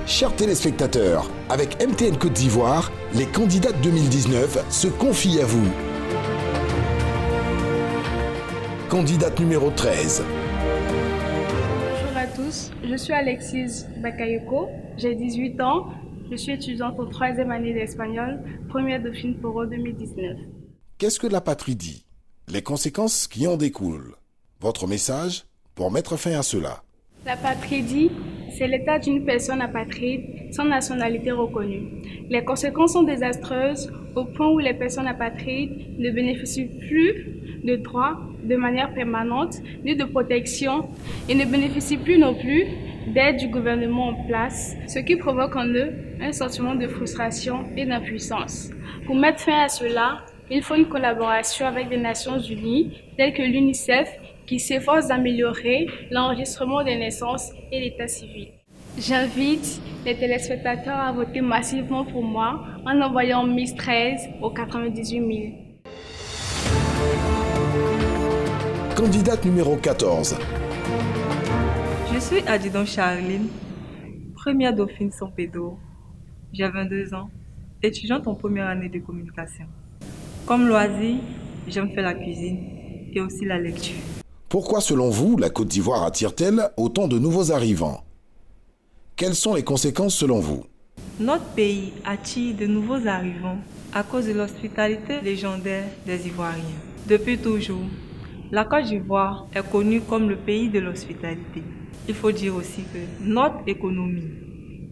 Chers téléspectateurs, avec MTN Côte d'Ivoire, les candidats 2019 se confient à vous. Candidate numéro 13. Bonjour à tous, je suis Alexis Bakayoko, j'ai 18 ans, je suis étudiante en 3e année d'espagnol, première Dauphine Poro 2019. Qu'est-ce que la patrie dit? Les conséquences qui en découlent. Votre message pour mettre fin à cela. La patrie dit, c'est l'état d'une personne apatride sans nationalité reconnue. Les conséquences sont désastreuses au point où les personnes apatrides ne bénéficient plus de droits de manière permanente, ni de protection, et ne bénéficient plus non plus d'aide du gouvernement en place, ce qui provoque en eux un sentiment de frustration et d'impuissance. Pour mettre fin à cela, il faut une collaboration avec les Nations Unies, telles que l'UNICEF, qui s'efforce d'améliorer l'enregistrement des naissances et l'état civil. J'invite les téléspectateurs à voter massivement pour moi en envoyant Miss 13 au 98 000. Candidate numéro 14. Je suis Adidon Charline, première Dauphine San Pedro. J'ai 22 ans, étudiante en première année de communication. Comme loisir, j'aime faire la cuisine et aussi la lecture. Pourquoi, selon vous, la Côte d'Ivoire attire-t-elle autant de nouveaux arrivants? Quelles sont les conséquences selon vous? Notre pays attire de nouveaux arrivants à cause de l'hospitalité légendaire des Ivoiriens. Depuis toujours, la Côte d'Ivoire est connue comme le pays de l'hospitalité. Il faut dire aussi que notre économie,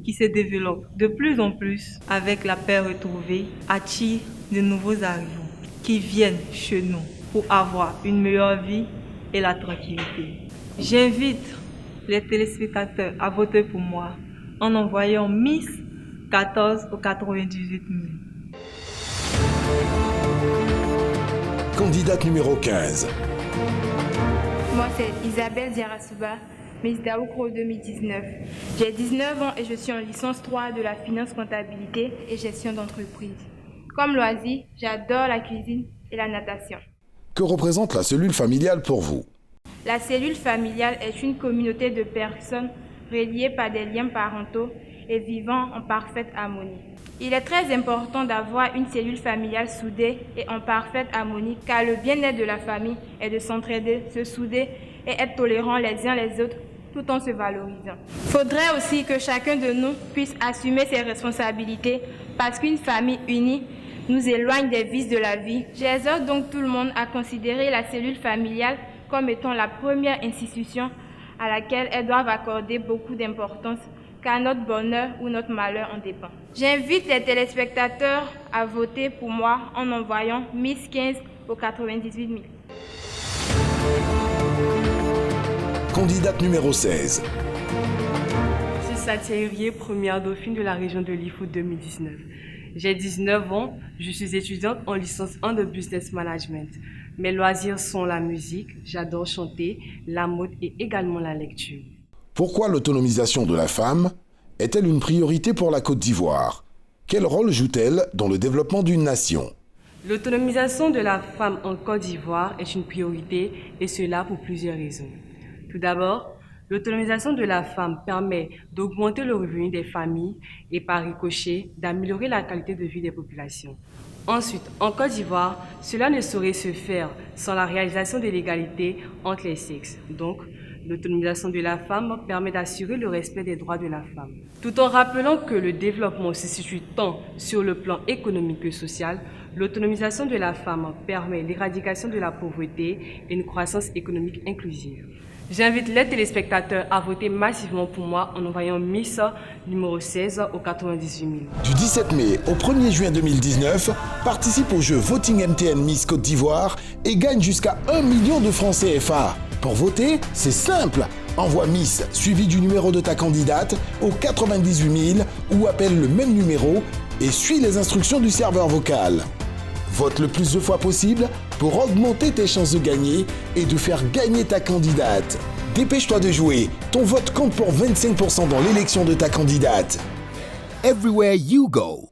qui se développe de plus en plus avec la paix retrouvée, attire de nouveaux arrivants qui viennent chez nous pour avoir une meilleure vie et la tranquillité. J'invite les téléspectateurs à voter pour moi en envoyant Miss 14 au 98 000. Candidate numéro 15. Moi, c'est Isabelle Diarasuba, Miss Daoukro 2019. J'ai 19 ans et je suis en licence 3 de la finance, comptabilité et gestion d'entreprise. Comme loisir, j'adore la cuisine et la natation. Que représente la cellule familiale pour vous? La cellule familiale est une communauté de personnes reliées par des liens parentaux et vivant en parfaite harmonie. Il est très important d'avoir une cellule familiale soudée et en parfaite harmonie car le bien-être de la famille est de s'entraider, se souder et être tolérants les uns les autres tout en se valorisant. Il faudrait aussi que chacun de nous puisse assumer ses responsabilités parce qu'une famille unie nous éloigne des vices de la vie. J'exhorte donc tout le monde à considérer la cellule familiale comme étant la première institution à laquelle elles doivent accorder beaucoup d'importance car notre bonheur ou notre malheur en dépend. J'invite les téléspectateurs à voter pour moi en envoyant Miss 15 au 98 000. Candidate numéro 16. Je suis Satia Urié, première Dauphine de la région de l'IFO 2019. J'ai 19 ans, je suis étudiante en licence 1 de Business Management. Mes loisirs sont la musique, j'adore chanter, la mode et également la lecture. Pourquoi l'autonomisation de la femme est-elle une priorité pour la Côte d'Ivoire? Quel rôle joue-t-elle dans le développement d'une nation? L'autonomisation de la femme en Côte d'Ivoire est une priorité et cela pour plusieurs raisons. Tout d'abord, l'autonomisation de la femme permet d'augmenter le revenu des familles et par ricochet d'améliorer la qualité de vie des populations. Ensuite, en Côte d'Ivoire, cela ne saurait se faire sans la réalisation de l'égalité entre les sexes. Donc, l'autonomisation de la femme permet d'assurer le respect des droits de la femme. Tout en rappelant que le développement se situe tant sur le plan économique que social, l'autonomisation de la femme permet l'éradication de la pauvreté et une croissance économique inclusive. J'invite les téléspectateurs à voter massivement pour moi en envoyant Miss numéro 16 au 98 000. Du 17 mai au 1er juin 2019, participe au jeu Voting MTN Miss Côte d'Ivoire et gagne jusqu'à 1 million de francs CFA. Pour voter, c'est simple. Envoie Miss suivi du numéro de ta candidate au 98 000 ou appelle le même numéro et suis les instructions du serveur vocal. Vote le plus de fois possible pour augmenter tes chances de gagner et de faire gagner ta candidate. Dépêche-toi de jouer, ton vote compte pour 25% dans l'élection de ta candidate. Everywhere you go,